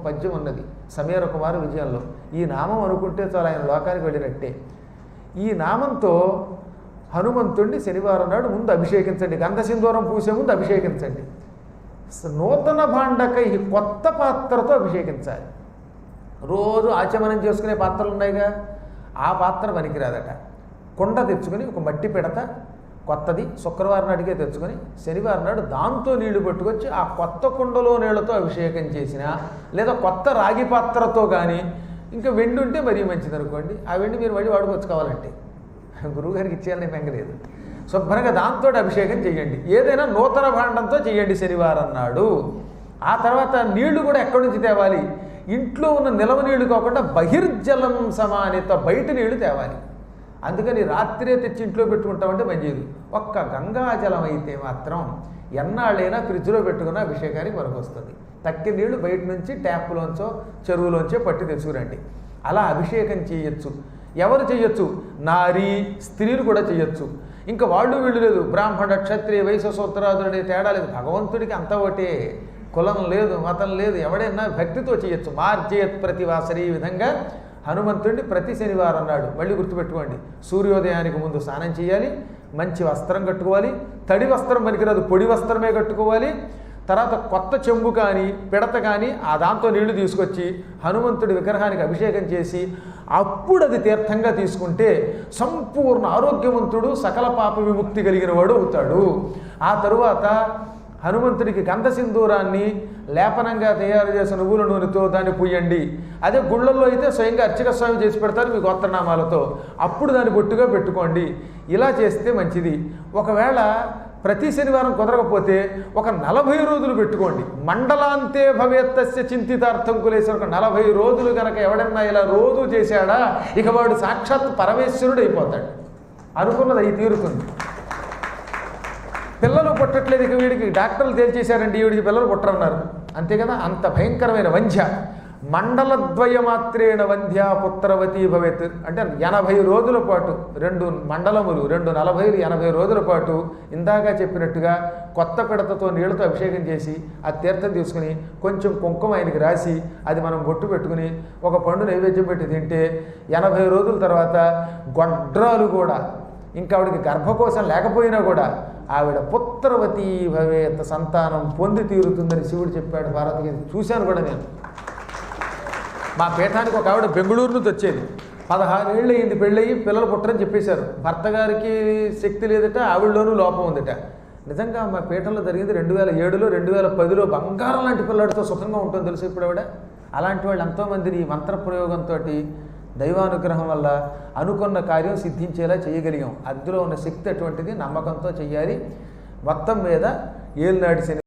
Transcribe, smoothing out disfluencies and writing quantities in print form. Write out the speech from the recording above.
పద్యం ఉన్నది సమీర కుమార విజయంలో. ఈ నామం అనుకుంటే చాలా ఆయన లోకానికి వెళ్ళినట్టే. ఈ నామంతో హనుమంతుడిని శనివారం నాడు ముందు అభిషేకించండి. గంధసింధూరం పూసే ముందు అభిషేకించండి. నూతన భాండకై కొత్త పాత్రతో అభిషేకించాలి. రోజు ఆచమనం చేసుకునే పాత్రలు ఉన్నాయిగా, ఆ పాత్ర పనికిరాదట. కుండ తెచ్చుకొని ఒక మట్టి పిడత కొత్తది శుక్రవారం నాటికే తెచ్చుకొని శనివారం నాడు దాంతో నీళ్లు పట్టుకొచ్చి ఆ కొత్త కుండలో నీళ్లతో అభిషేకం చేసినా, లేదా కొత్త రాగి పాత్రతో కానీ, ఇంకా వెండి ఉంటే మరీ మంచిది అనుకోండి, ఆ వెండి మీరు మళ్ళీ వాడుకొచ్చుకోవాలంటే గురువుగారికి ఇచ్చేయాలని పెంగలేదు. శుభ్రంగా దాంతో అభిషేకం చేయండి. ఏదైనా నూతన భాండంతో చేయండి శనివారం నాడు. ఆ తర్వాత నీళ్లు కూడా ఎక్కడి నుంచి తేవాలి? ఇంట్లో ఉన్న నిలవ నీళ్లు కాకుండా బహిర్జలం సమానిత బయట నీళ్లు తేవాలి. అందుకని రాత్రే తెచ్చి ఇంట్లో పెట్టుకుంటామంటే మంచిది. ఒక్క గంగాజలం అయితే మాత్రం ఎన్నాళ్ళైనా ఫ్రిడ్జ్లో పెట్టుకున్న అభిషేకానికి మనకు వస్తుంది. తక్కి నీళ్లు బయట నుంచి ట్యాప్లోంచో చెరువులోంచో పట్టి తెచ్చుకురండి. అలా అభిషేకం చేయొచ్చు. ఎవరు చేయొచ్చు? నారీ స్త్రీలు కూడా చేయొచ్చు. ఇంకా వాళ్ళు వీళ్ళు లేదు, బ్రాహ్మణ క్షత్రియ వైశ్య సూత్రాదులు అనే తేడా లేదు. భగవంతుడికి అంతా ఒకటే, కులం లేదు, మతం లేదు. ఎవడైనా భక్తితో చేయొచ్చు. మార్జయత్ ప్రతివాసరి. ఈ విధంగా హనుమంతుడిని ప్రతి శనివారం నాడు మళ్ళీ గుర్తుపెట్టుకోండి, సూర్యోదయానికి ముందు స్నానం చేయాలి, మంచి వస్త్రం కట్టుకోవాలి. తడి వస్త్రం పనికిరాదు, పొడి వస్త్రమే కట్టుకోవాలి. తర్వాత కొత్త చెంబు కానీ పిడత కానీ ఆ దాంతో నీళ్లు తీసుకొచ్చి హనుమంతుడి విగ్రహానికి అభిషేకం చేసి అప్పుడు అది తీర్థంగా తీసుకుంటే సంపూర్ణ ఆరోగ్యవంతుడు, సకల పాప విముక్తి కలిగిన వాడు అవుతాడు. ఆ తరువాత హనుమంతుడికి గంధసింధూరాన్ని లేపనంగా తయారు చేసిన నువ్వుల నూనెతో దాన్ని పూయండి. అదే గుళ్ళల్లో అయితే స్వయంగా అర్చక స్వామి చేసి పెడతారు మీ గోత్రనామాలతో, అప్పుడు దాన్ని బొట్టుగా పెట్టుకోండి. ఇలా చేస్తే మంచిది. ఒకవేళ ప్రతి శనివారం కుదరకపోతే ఒక 40 రోజులు పెట్టుకోండి. మండలాంతే భవేత్తస్య చింతితార్థం కులేసి ఒక 40 రోజులు కనుక ఎవడన్నా ఇలా రోజు చేశాడా ఇక వాడు సాక్షాత్ పరమేశ్వరుడు అయిపోతాడు. అనుకున్నది అయి తీరుతుంది. పిల్లలు పుట్టట్లేదు, ఇక వీడికి డాక్టర్లు తేల్చేశారండి వీడికి పిల్లలు పుట్టరన్నారు. అంతే కదా, అంత భయంకరమైన వంధ్య. మండలద్వయ మాత్రేణ వంధ్య పుత్రవతి భవేత్ అంటే 80 రోజుల పాటు 2 మండలములు 2 40 80 రోజుల పాటు ఇందాక చెప్పినట్టుగా కొత్త పిడతతో నీళ్లతో అభిషేకం చేసి ఆ తీర్థం తీసుకుని కొంచెం కుంకుమ ఆయనకి రాసి అది మనం బొట్టు పెట్టుకుని ఒక పండు నైవేద్యం పెట్టి తింటే 80 రోజుల తర్వాత గొడ్రాలు కూడా, ఇంకా ఆవిడకి గర్భకోశం లేకపోయినా కూడా ఆవిడ పుత్రవతి భవేత్ సంతానం పొంది తీరుతుందని శివుడు చెప్పాడు పార్వతికి. చూశాను కూడా నేను. మా పీఠానికి ఒక ఆవిడ బెంగళూరు నుంచి వచ్చేది. 16 ఏళ్ళు అయింది పెళ్ళయి, పిల్లలు పుట్టరని చెప్పేశారు. భర్త గారికి శక్తి లేదట, ఆవిడలోనూ లోపం ఉందట. నిజంగా మా పీఠంలో జరిగింది 2007లో 2010లో బంగారం లాంటి పిల్లడితో సుఖంగా ఉంటుంది తెలుసు ఇప్పుడు ఆవిడ. అలాంటి వాళ్ళు ఎంతోమందిని ఈ మంత్ర ప్రయోగంతో దైవానుగ్రహం వల్ల అనుకున్న కార్యం సిద్ధించేలా చేయగలిగాం. అందులో ఉన్న శక్తి అటువంటిది, నమ్మకంతో చేయాలి. మొత్తం మీద ఏలినాటి శని